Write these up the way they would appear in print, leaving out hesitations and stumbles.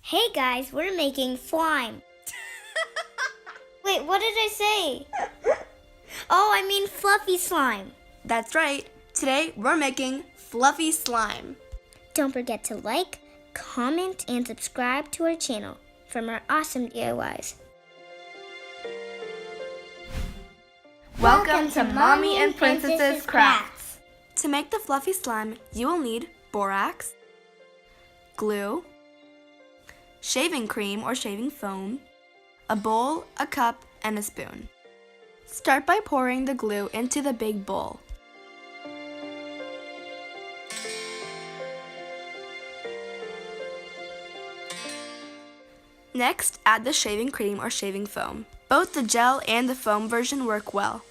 Hey guys, we're making slime. Wait, what did I say? Oh, I mean fluffy slime. That's right. Today we're making fluffy slime. Don't forget to like, comment, and subscribe to our channel for more awesome DIYs. Welcome to Mommy&Princesses Crafts. To make the fluffy slime, you will need borax, glue, shaving cream or shaving foam, a bowl, a cup, and a spoon. Start by pouring the glue into the big bowl. Next, add the shaving cream or shaving foam. Both the gel and the foam version work well.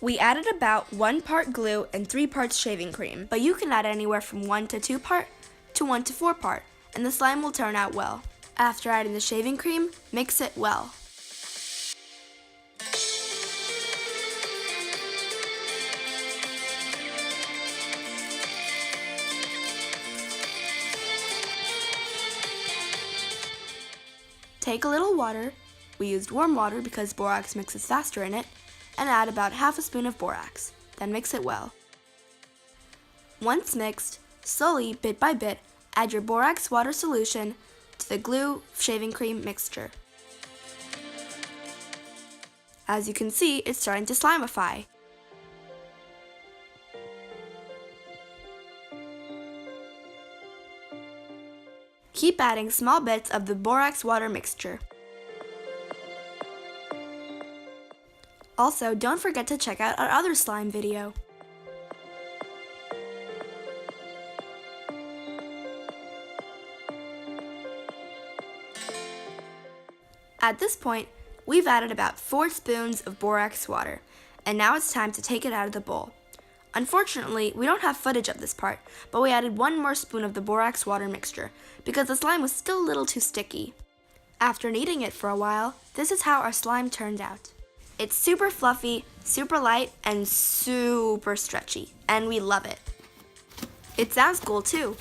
We added about 1 part glue and 3 parts shaving cream, but you can add anywhere from 1 to 2 part to 1 to 4 part, and the slime will turn out well. After adding the shaving cream, mix it well. Take a little water, we used warm water because borax mixes faster in it, and add about half a spoon of borax, then mix it well. Once mixed, slowly, bit by bit, add your borax water solution to the glue shaving cream mixture. As you can see, it's starting to slimify. Keep adding small bits of the borax water mixture. Also, don't forget to check out our other slime video. At this point, we've added about 4 spoons of borax water, and now it's time to take it out of the bowl. Unfortunately, we don't have footage of this part, but we added 1 more spoon of the borax water mixture because the slime was still a little too sticky. After kneading it for a while, this is how our slime turned out. It's super fluffy, super light, and super stretchy, and we love it. It sounds cool too.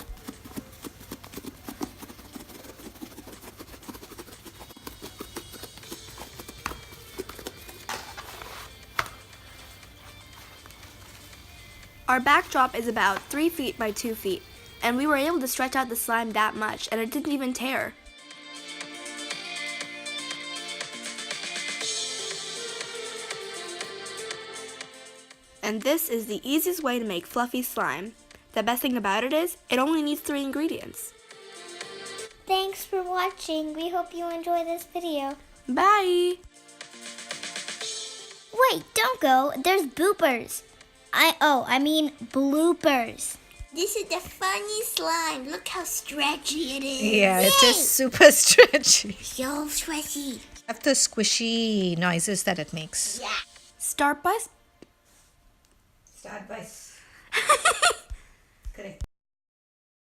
Our backdrop is about 3 feet by 2 feet, and we were able to stretch out the slime that much, and it didn't even tear. And this is the easiest way to make fluffy slime. The best thing about it is, it only needs 3 ingredients. Thanks for watching. We hope you enjoy this video. Bye! Wait, don't go. There's bloopers. I mean bloopers. This is the funny slime. Look how stretchy it is. Yeah, it is super stretchy. So stretchy. Of the squishy noises that it makes. Yeah. Start by... Start by... Correct.